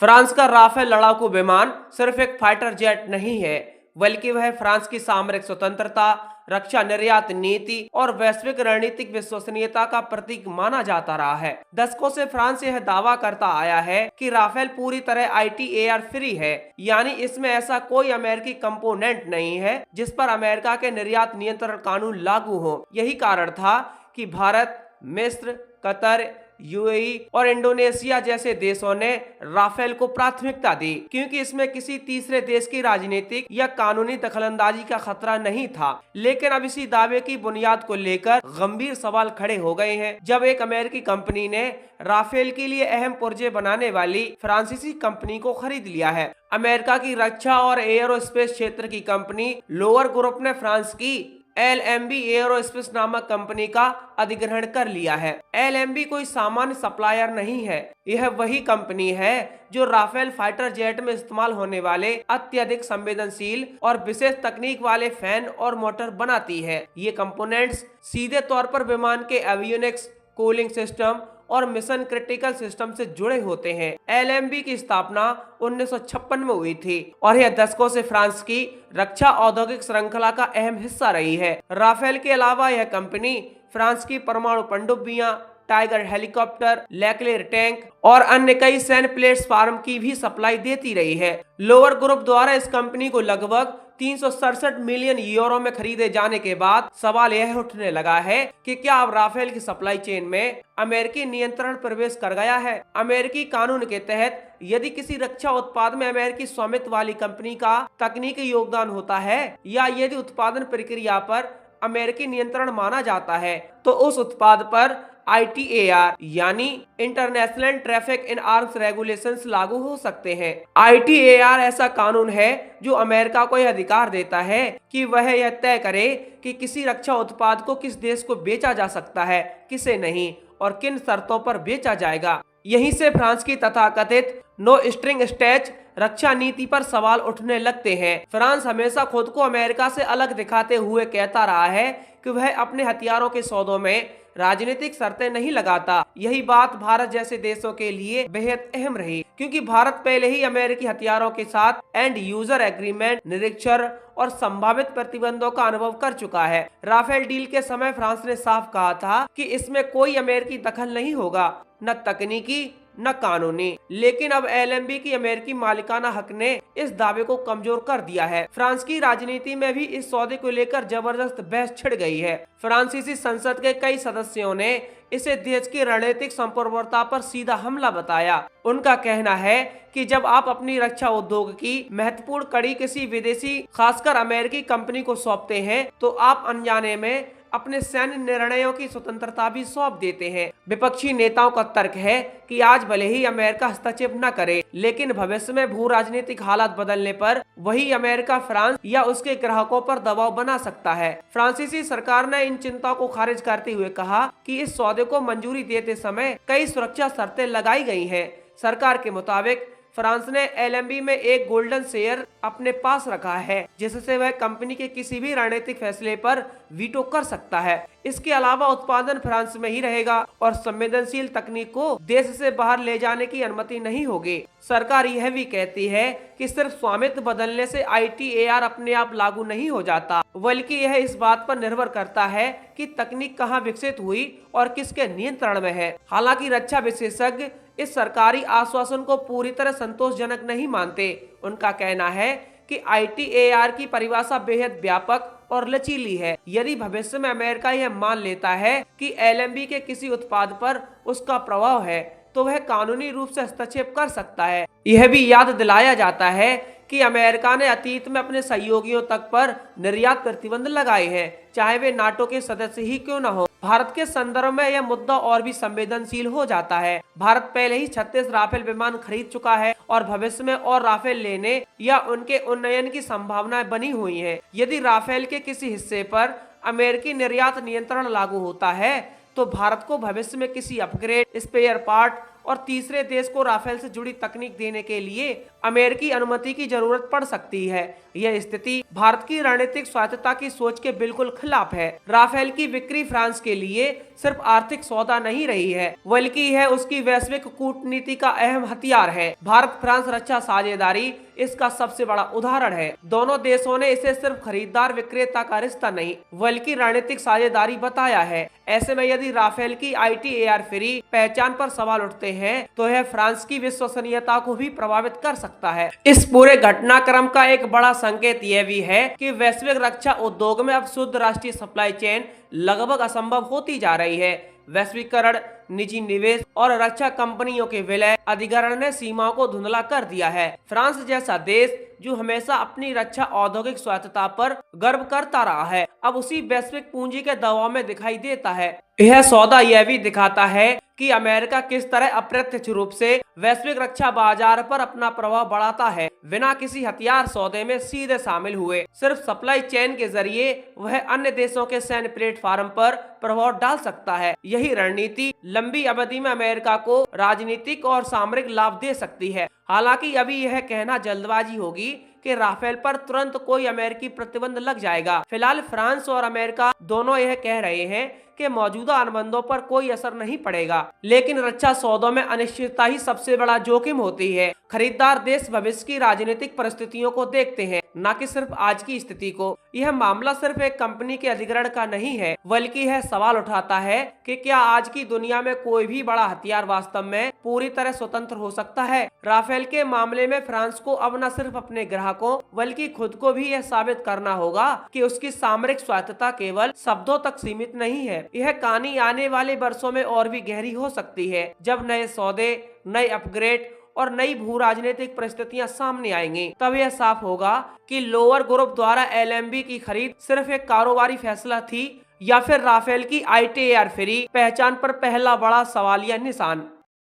France का Rafale लड़ाकू विमान सिर्फ एक फाइटर जेट नहीं है, बल्कि वह फ्रांस की सामरिक स्वतंत्रता, रक्षा निर्यात नीति और वैश्विक रणनीतिक विश्वसनीयता का प्रतीक माना जाता रहा है। दशकों से फ्रांस यह दावा करता आया है कि राफेल पूरी तरह ITAR फ्री है, यानी इसमें ऐसा कोई अमेरिकी कंपोनेंट नहीं है जिस पर अमेरिका के निर्यात नियंत्रण कानून लागू हो। यही कारण था कि भारत, मिस्र, कतर, UAE और इंडोनेशिया जैसे देशों ने राफेल को प्राथमिकता दी, क्योंकि इसमें किसी तीसरे देश की राजनीतिक या कानूनी दखलंदाजी का खतरा नहीं था। लेकिन अब इसी दावे की बुनियाद को लेकर गंभीर सवाल खड़े हो गए हैं, जब एक अमेरिकी कंपनी ने राफेल के लिए अहम पुर्जे बनाने वाली फ्रांसीसी कंपनी को खरीद लिया है। अमेरिका की रक्षा और एयरोस्पेस क्षेत्र की कंपनी लोअर ग्रुप ने फ्रांस की LMB एयरोस्पेस नामक कंपनी का अधिग्रहण कर लिया है। LMB कोई सामान्य सप्लायर नहीं है, यह वही कंपनी है जो राफेल फाइटर जेट में इस्तेमाल होने वाले अत्यधिक संवेदनशील और विशेष तकनीक वाले फैन और मोटर बनाती है। ये कंपोनेंट्स सीधे तौर पर विमान के एवियोनिक्स, कूलिंग सिस्टम और मिशन क्रिटिकल सिस्टम से जुड़े होते हैं। LMB की स्थापना 1956 में हुई थी और यह दशकों से फ्रांस की रक्षा औद्योगिक श्रृंखला का अहम हिस्सा रही है। राफेल के अलावा यह कंपनी फ्रांस की परमाणु पनडुब्बियां, टाइगर हेलीकॉप्टर, लेक्लेर टैंक और अन्य कई सैन्य प्लेटफार्म की भी सप्लाई देती रही है। लोअर ग्रुप द्वारा इस कंपनी को लगभग 367 मिलियन यूरो में खरीदे जाने के बाद सवाल यह उठने लगा है कि क्या अब राफेल की सप्लाई चेन में अमेरिकी नियंत्रण प्रवेश कर गया है। अमेरिकी कानून के तहत यदि किसी रक्षा उत्पाद में अमेरिकी स्वामित्व वाली कंपनी का तकनीकी योगदान होता है या यदि उत्पादन प्रक्रिया पर अमेरिकी नियंत्रण माना जाता है, तो उस उत्पाद पर ITAR यानी international traffic in arms regulations लागू हो सकते हैं। ITAR ऐसा कानून है जो अमेरिका को यह अधिकार देता है कि वह यह तय करे कि किसी रक्षा उत्पाद को किस देश को बेचा जा सकता है, किसे नहीं और किन शर्तों पर बेचा जाएगा। यहीं से फ्रांस की तथाकथित नो स्ट्रिंग अटैच्ड रक्षा नीति पर सवाल उठने लगते हैं। फ्रांस हमेशा खुद को अमेरिका से अलग दिखाते हुए कहता रहा है कि वह अपने हथियारों के सौदों में राजनीतिक शर्तें नहीं लगाता। यही बात भारत जैसे देशों के लिए बेहद अहम रही, क्योंकि भारत पहले ही अमेरिकी हथियारों के साथ एंड यूजर एग्रीमेंट, निरीक्षण और संभावित प्रतिबंधों का अनुभव कर चुका है। राफेल डील के समय फ्रांस ने साफ कहा था कि इसमें कोई अमेरिकी दखल नहीं होगा, न तकनीकी न कानूनी। लेकिन अब LMB की अमेरिकी मालिकाना हक ने इस दावे को कमजोर कर दिया है। फ्रांस की राजनीति में भी इस सौदे को लेकर जबरदस्त बहस छिड़ गई है। फ्रांसीसी संसद के कई सदस्यों ने इसे देश की रणनीतिक संप्रभुता पर सीधा हमला बताया। उनका कहना है कि जब आप अपनी रक्षा उद्योग की महत्वपूर्ण कड़ी किसी विदेशी, खासकर अमेरिकी कंपनी को सौंपते हैं, तो आप अनजाने में अपने सैन्य निर्णयों की स्वतंत्रता भी सौंप देते हैं। विपक्षी नेताओं का तर्क है कि आज भले ही अमेरिका हस्तक्षेप न करे, लेकिन भविष्य में भू राजनीतिक हालात बदलने पर वही अमेरिका फ्रांस या उसके ग्राहकों पर दबाव बना सकता है। फ्रांसीसी सरकार ने इन चिंताओं को खारिज करते हुए कहा कि इस सौदे को मंजूरी देते समय कई सुरक्षा शर्तें लगाई गई हैं। सरकार के मुताबिक फ्रांस ने LMB में एक गोल्डन शेयर अपने पास रखा है, जिससे वह कंपनी के किसी भी रणनीतिक फैसले पर वीटो कर सकता है। इसके अलावा उत्पादन फ्रांस में ही रहेगा और संवेदनशील तकनीक को देश से बाहर ले जाने की अनुमति नहीं होगी। सरकार यह भी कहती है कि सिर्फ स्वामित्व बदलने से ITAR अपने आप लागू नहीं हो जाता, बल्कि यह इस बात पर निर्भर करता है कि तकनीक कहां विकसित हुई और किसके नियंत्रण में है। हालांकि रक्षा विशेषज्ञ इस सरकारी आश्वासन को पूरी तरह संतोषजनक नहीं मानते। उनका कहना है कि ITAR की परिभाषा बेहद व्यापक और लचीली है। यदि भविष्य में अमेरिका यह मान लेता है कि LMB के किसी उत्पाद पर उसका प्रभाव है, तो वह कानूनी रूप से हस्तक्षेप कर सकता है। यह भी याद दिलाया जाता है कि अमेरिका ने अतीत में अपने सहयोगियों तक पर निर्यात प्रतिबंध लगाए हैं, चाहे वे नाटो के सदस्य ही क्यों न हो। भारत के संदर्भ में यह मुद्दा और भी संवेदनशील हो जाता है। भारत पहले ही 36 राफेल विमान खरीद चुका है और भविष्य में और राफेल लेने या उनके उन्नयन की संभावनाएं बनी हुई हैं। यदि राफेल के किसी हिस्से पर अमेरिकी निर्यात नियंत्रण लागू होता है, तो भारत को भविष्य में किसी अपग्रेड, स्पेयर पार्ट और तीसरे देश को राफेल से जुड़ी तकनीक देने के लिए अमेरिकी अनुमति की जरूरत पड़ सकती है। यह स्थिति भारत की रणनीतिक स्वायत्तता की सोच के बिल्कुल खिलाफ है। राफेल की बिक्री फ्रांस के लिए सिर्फ आर्थिक सौदा नहीं रही है, बल्कि यह उसकी वैश्विक कूटनीति का अहम हथियार है। भारत फ्रांस रक्षा साझेदारी इसका सबसे बड़ा उदाहरण है। दोनों देशों ने इसे सिर्फ खरीदार विक्रेता का रिश्ता नहीं, बल्कि रणनीतिक साझेदारी बताया है। ऐसे में यदि राफेल की ITAR फ्री पहचान पर सवाल उठते हैं, तो यह फ्रांस की विश्वसनीयता को भी प्रभावित कर सकता है। इस पूरे घटनाक्रम का एक बड़ा संकेत यह भी है कि वैश्विक रक्षा उद्योग में अब शुद्ध राष्ट्रीय सप्लाई चेन लगभग असंभव होती जा रही है। वैश्वीकरण, निजी निवेश और रक्षा कंपनियों के विलय अधिग्रहण ने सीमाओं को धुंधला कर दिया है। फ्रांस जैसा देश जो हमेशा अपनी रक्षा औद्योगिक स्वायत्तता पर गर्व करता रहा है, अब उसी वैश्विक पूंजी के दबाव में दिखाई देता है। यह सौदा यह भी दिखाता है कि अमेरिका किस तरह अप्रत्यक्ष रूप से वैश्विक रक्षा बाजार पर अपना प्रभाव बढ़ाता है, बिना किसी हथियार सौदे में सीधे शामिल हुए। सिर्फ सप्लाई चेन के जरिए वह अन्य देशों के सैन्य प्लेटफॉर्म पर प्रभाव डाल सकता है। यही रणनीति लंबी अवधि में अमेरिका को राजनीतिक और सामरिक लाभ दे सकती है। हालांकि अभी यह कहना जल्दबाजी होगी कि राफेल पर तुरंत कोई अमेरिकी प्रतिबंध लग जाएगा। फिलहाल फ्रांस और अमेरिका दोनों यह कह रहे हैं कि मौजूदा अनुबंधों पर कोई असर नहीं पड़ेगा, लेकिन रक्षा सौदों में अनिश्चितता ही सबसे बड़ा जोखिम होती है। खरीदार देश भविष्य की राजनीतिक परिस्थितियों को देखते हैं, न कि सिर्फ आज की स्थिति को। यह मामला सिर्फ एक कंपनी के अधिग्रहण का नहीं है, बल्कि यह सवाल उठाता है कि क्या आज की दुनिया में कोई भी बड़ा हथियार वास्तव में पूरी तरह स्वतंत्र हो सकता है। राफेल के मामले में फ्रांस को अब न सिर्फ अपने ग्राहकों बल्कि खुद को भी यह साबित करना होगा कि उसकी सामरिक स्वायत्तता केवल शब्दों तक सीमित नहीं है। यह कहानी आने वाले वर्षों में और भी गहरी हो सकती है, जब नए सौदे, नए अपग्रेड और नई भू राजनीतिक परिस्थितियां सामने आएंगी। तब यह साफ होगा कि लोअर ग्रुप द्वारा LMB की खरीद सिर्फ एक कारोबारी फैसला थी या फिर राफेल की ITAR फ्री पहचान पर पहला बड़ा सवालिया निशान।